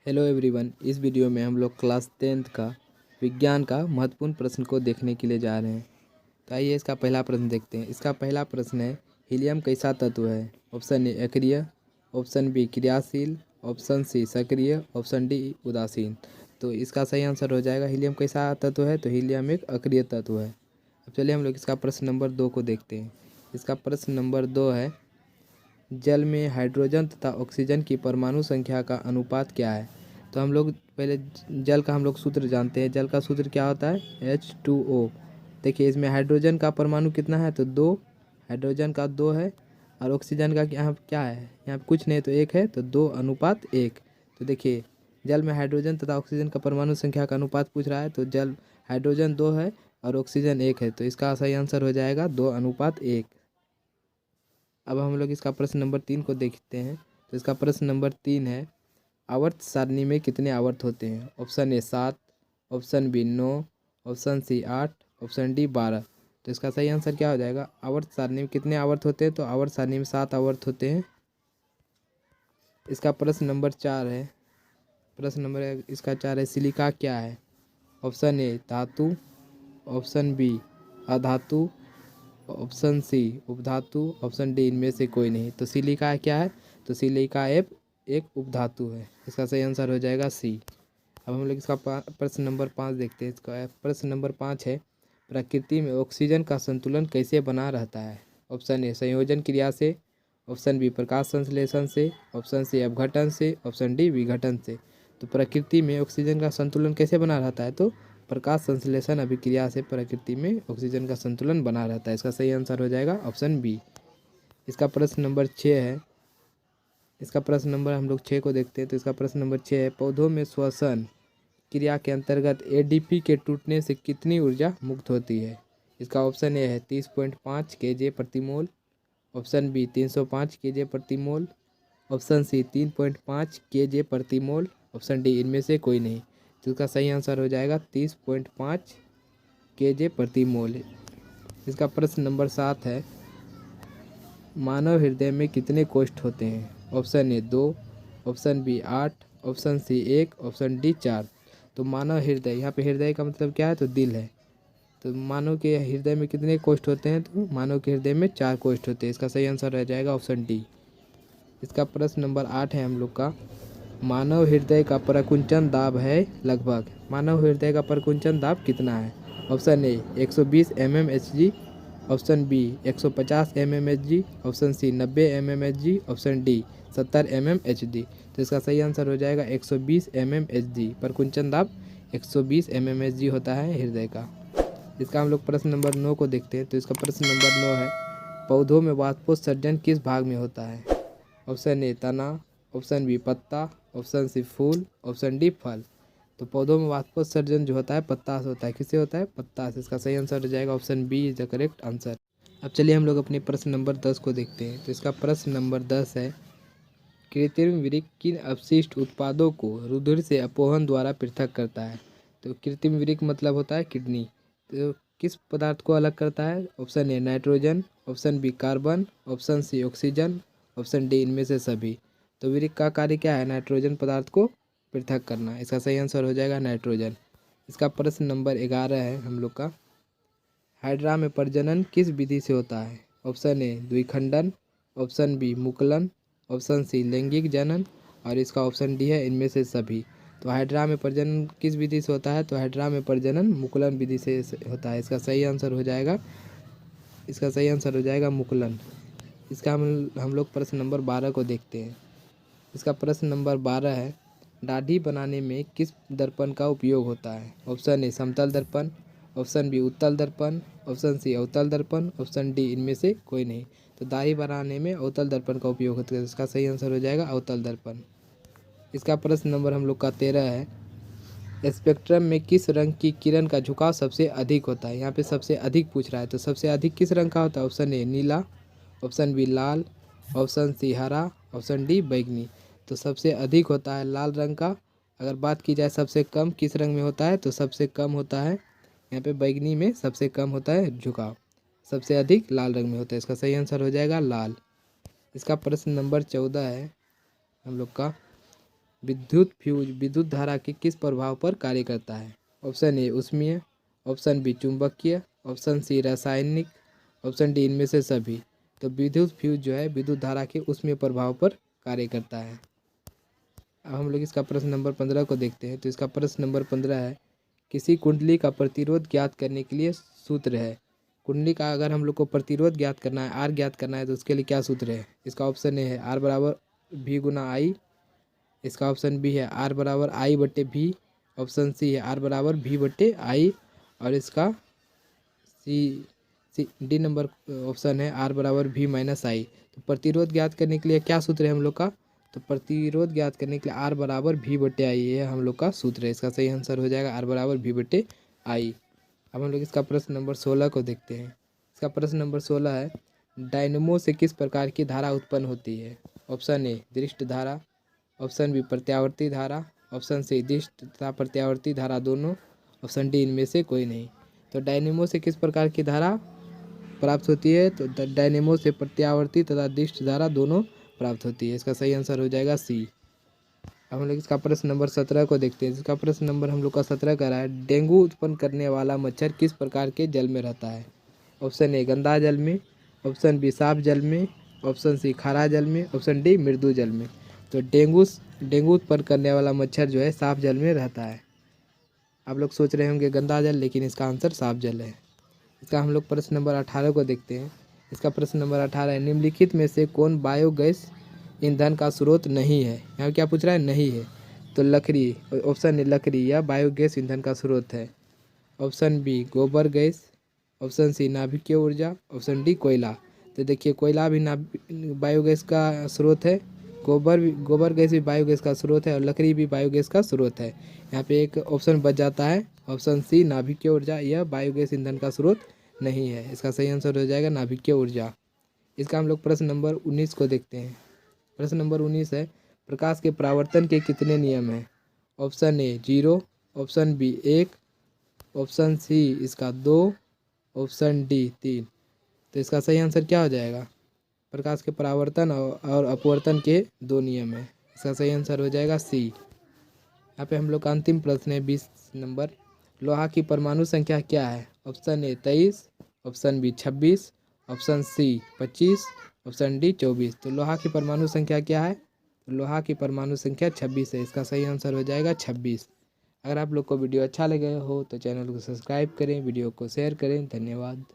Hello everyone. इस video में हम लोग क्लास 10th का विज्ञान का महत्वपूर्ण प्रश्न को देखने के लिए जा रहे हैं। तो आइए इसका पहला प्रश्न देखते हैं। इसका पहला प्रश्न है, हीलियम कैसा तत्व है? ऑप्शन ए अक्रिय, ऑप्शन बी क्रियाशील, ऑप्शन सी सक्रिय, ऑप्शन डी उदासीन। तो इसका सही आंसर हो जाएगा हीलियम कैसा तत्व है, तो हीलियम एक अक्रिय तत्व है। अब चलिए हम लोग इसका प्रश्न नंबर 2 को देखते हैं। इसका प्रश्न नंबर 2 है, जल में हाइड्रोजन तथा ऑक्सीजन की परमाणु संख्या का अनुपात क्या है? तो हम लोग पहले जल का हम लोग सूत्र जानते हैं। जल का सूत्र क्या होता है? H2O। देखिए इसमें हाइड्रोजन का परमाणु कितना है, तो 2, हाइड्रोजन का 2 है। और ऑक्सीजन का यहाँ क्या है? यहाँ पे कुछ नहीं, तो 1 है, तो 2:1। तो देखिए जल में हाइड्रोजन तथा ऑक्सीजन का परमाणु संख्या का अनुपात पूछ रहा है, तो जल हाइड्रोजन 2 है और ऑक्सीजन 1 है, तो इसका सही आंसर हो जाएगा 2:1। अब हम लोग इसका प्रश्न नंबर 3 को देखते हैं। तो इसका प्रश्न नंबर 3 है, आवर्त सारणी में कितने आवर्त होते हैं? Option A 7, option B 9, option C 8, option D 12। तो इसका सही आंसर क्या हो जाएगा? आवर्त सारणी में कितने आवर्त होते हैं? तो आवर्त सारणी में 7 आवर्त होते हैं। इसका प्रश्न नंबर 4 है। प्रश्न नंबर इसका 4 है, सिलिका क्या है? ऑप्शन ए धातु, ऑप्शन बी अधातु, ऑप्शन सी उपधातु, ऑप्शन डी इनमें से कोई नहीं। तो सिलिका क्या है? तो सिलिका एक उपधातु है। इसका सही आंसर हो जाएगा सी। अब हम लोग इसका प्रश्न नंबर 5 देखते हैं। इसका प्रश्न नंबर 5 है, प्रकृति में ऑक्सीजन का संतुलन कैसे बना रहता है? ऑप्शन ए संयोजन क्रिया से, ऑप्शन बी प्रकाश संश्लेषण से, ऑप्शन सी अपघटन से, ऑप्शन डी विघटन से। तो प्रकृति में ऑक्सीजन का संतुलन कैसे बना रहता है? तो प्रकाश संश्लेषण अभिक्रिया से प्रकृति में ऑक्सीजन का संतुलन बना रहता है। इसका सही आंसर हो जाएगा ऑप्शन बी। इसका प्रश्न नंबर 6 है। इसका प्रश्न नंबर हम लोग 6 को देखते हैं। तो इसका प्रश्न नंबर 6 है, पौधों में श्वसन क्रिया के अंतर्गत एडीपी के टूटने से कितनी ऊर्जा मुक्त होती है? इसका ऑप्शन ए है 30.5 केजे प्रति मोल, ऑप्शन बी 305 केजे प्रति मोल, ऑप्शन सी 3.5 केजे प्रति मोल, ऑप्शन डी इनमें से कोई नहीं। तो इसका सही आंसर हो जाएगा 30.5 केजे प्रति मोल। इसका प्रश्न नंबर 7 है, मानव हृदय में कितने कोष्ठ होते हैं? Option A 2, option B 8, option C 1, option D 4। तो मानव हृदय, यहाँ पे हृदय का मतलब क्या है? तो दिल है। तो मानव के हृदय में कितने कोष्ठ होते हैं? तो मानव के हृदय में 4 कोष्ठ होते हैं। इसका सही आंसर रह जाएगा ऑप्शन डी। इसका प्रश्न नंबर 8 है हम लोग का, मानव हृदय का प्रकुंचन दाब है लगभग। मानव हृदय का प्रकुंचन दाब कितना है? Option A 120 mmHg, option B 150 mmHg, option C 90 mmHg, option D 70 mmHg। तो इसका सही आंसर हो जाएगा 120 mmHg। प्रकुंचन दाब 120 mmHg होता है हृदय का। इसका हम लोग प्रश्न नंबर 9 को देखते हैं। तो इसका प्रश्न नंबर 9 है, पौधों में वाष्पोत्सर्जन किस भाग में होता है? ऑप्शन ए तना, ऑप्शन बी पत्ता, ऑप्शन सी फूल, ऑप्शन डी फल। तो पौधों में वाष्पोत्सर्जन जो होता है पत्ता से होता है। किससे होता है? पत्ता से। इसका सही आंसर हो जाएगा option B is the correct answer. अब चलिए हम लोग अपने प्रश्न नंबर 10 को देखते हैं। तो इसका प्रश्न नंबर 10 है, कृत्रिम वृक्क किन अपशिष्ट उत्पादों को रुधिर से अपोहन द्वारा पृथक करता है? तो कृत्रिम वृक्क मतलब होता है किडनी। तो किस पदार्थ को अलग करता है? Option A nitrogen, option B carbon, option C oxygen, option D इनमें से सभी। तो वृक्क का कार्य क्या है? नाइट्रोजन पदार्थ को पृथक करना। इसका सही आंसर हो जाएगा नाइट्रोजन। इसका प्रश्न नंबर 11 है हम लोग का, हाइड्रा में प्रजनन किस विधि से होता है? ऑप्शन ए द्विखंडन, ऑप्शन बी मुकुलन, ऑप्शन सी लैंगिक जनन, और इसका ऑप्शन डी है इनमें से सभी। तो हाइड्रा में प्रजनन किस विधि से होता है? तो हाइड्रा में प्रजनन मुकुलन विधि से होता है। इसका सही आंसर हो जाएगा मुकुलन। इसका हम लोग प्रश्न नंबर 12 को देखते हैं। इसका प्रश्न नंबर 12 है, दाढ़ी बनाने में किस दर्पण का उपयोग होता है? ऑप्शन ए समतल दर्पण, ऑप्शन बी उत्तल दर्पण, ऑप्शन सी अवतल दर्पण, ऑप्शन डी इनमें से कोई नहीं। तो दाढ़ी बनाने में अवतल दर्पण का उपयोग होता है। इसका सही आंसर हो जाएगा अवतल दर्पण। इसका प्रश्न नंबर हम लोग का 13 है, स्पेक्ट्रम में किस रंग की किरण का झुकाव सबसे अधिक होता है? यहाँ पे सबसे अधिक पूछ रहा है, तो सबसे अधिक किस रंग का होता है? ऑप्शन ए नीला, ऑप्शन बी लाल, ऑप्शन सी हरा, ऑप्शन डी बैगनी। तो सबसे अधिक होता है लाल रंग का। अगर बात की जाए सबसे कम किस रंग में होता है, तो सबसे कम होता है यहाँ पे बैगनी में सबसे कम होता है झुकाव। सबसे अधिक लाल रंग में होता है। इसका सही आंसर हो जाएगा लाल। इसका प्रश्न नंबर 14 है हम लोग का, विद्युत फ्यूज विद्युत धारा के किस प्रभाव पर कार्य करता है? ऑप्शन ए ऊष्मीय, ऑप्शन बी चुंबकीय, ऑप्शन सी रासायनिक, ऑप्शन डी इनमें से सभी। तो विद्युत फ्यूज जो है विद्युत धारा के ऊष्मीय प्रभाव पर कार्य करता है। अब हम लोग इसका प्रश्न नंबर 15 को देखते हैं। तो इसका प्रश्न नंबर 15 है, किसी कुंडली का प्रतिरोध ज्ञात करने के लिए सूत्र है। कुंडली का अगर हम लोग को प्रतिरोध ज्ञात करना है, आर ज्ञात करना है, तो उसके लिए क्या सूत्र है? इसका ऑप्शन ए है आर बराबर भी गुना आई, इसका ऑप्शन बी है आर बराबर आई बट्टे भी, ऑप्शन सी है आर बराबर भी बट्टे आई, और इसका डी नंबर ऑप्शन है आर बराबर भी माइनस आई। तो प्रतिरोध ज्ञात करने के लिए क्या सूत्र है हम लोग का? तो प्रतिरोध ज्ञात करने के लिए आर बराबर भी बट्टे आई, ये हम लोग का सूत्र है। इसका सही आंसर हो जाएगा आर बराबर भी बट्टे आई। अब हम लोग इसका प्रश्न नंबर 16 को देखते हैं। इसका प्रश्न नंबर 16 है, डायनेमो से किस प्रकार की धारा उत्पन्न होती है? ऑप्शन ए दृष्ट धारा, ऑप्शन बी प्रत्यावर्ती धारा, ऑप्शन सी दृष्ट तथा प्रत्यावर्ती धारा दोनों, ऑप्शन डी इनमें से कोई नहीं। तो डायनेमो से किस प्रकार की धारा प्राप्त होती है? तो डायनेमो से प्रत्यावर्ती तथा दृष्ट धारा दोनों प्राप्त होती है। इसका सही आंसर हो जाएगा सी। अब हम लोग इसका प्रश्न नंबर 17 को देखते हैं। इसका प्रश्न नंबर हम लोग का 17 का रहा है, डेंगू उत्पन्न करने वाला मच्छर किस प्रकार के जल में रहता है? ऑप्शन ए गंदा जल में, ऑप्शन बी साफ जल में, ऑप्शन सी खारा जल में, ऑप्शन डी मृदु जल में। तो डेंगू उत्पन्न करने वाला मच्छर जो है साफ जल में रहता है। आप लोग सोच रहे होंगे गंदा जल, लेकिन इसका आंसर साफ जल है। इसका हम लोग प्रश्न नंबर 18 को देखते हैं। इसका प्रश्न नंबर 18 है, निम्नलिखित में से कौन बायोगैस ईंधन का स्रोत नहीं है? यहाँ क्या पूछ रहा है? नहीं है। तो लकड़ी, ऑप्शन ए लकड़ी या बायोगैस ईंधन का स्रोत है, ऑप्शन बी गोबर गैस, ऑप्शन सी नाभिकीय ऊर्जा, ऑप्शन डी कोयला। तो देखिए कोयला भी बायोगैस का स्रोत है, गोबर गैस भी बायोगैस का स्रोत है, और लकड़ी भी बायोगैस का स्रोत है। यहाँ पे एक ऑप्शन बच जाता है, ऑप्शन सी नाभिकीय ऊर्जा, यह बायोगैस ईंधन का स्रोत नहीं है। इसका सही आंसर हो जाएगा नाभिकीय ऊर्जा। इसका हम लोग प्रश्न नंबर 19 को देखते हैं। प्रश्न नंबर 19 है, प्रकाश के परावर्तन के कितने नियम हैं? Option A 0, option B 1, option C इसका 2, ऑप्शन डी 3। तो इसका सही आंसर क्या हो जाएगा? प्रकाश के परावर्तन और अपवर्तन के 2 नियम है। इसका सही आंसर हो जाएगा सी। यहाँ पे हम लोग का अंतिम प्रश्न है 20 नंबर, लोहा की परमाणु संख्या क्या है? Option A 23, option B 26, option C 25, option D 24। तो लोहा की परमाणु संख्या क्या है? तो लोहा की परमाणु संख्या 26 है। इसका सही आंसर हो जाएगा 26। अगर आप लोग को वीडियो अच्छा लगे हो तो चैनल को सब्सक्राइब करें, वीडियो को शेयर करें। धन्यवाद।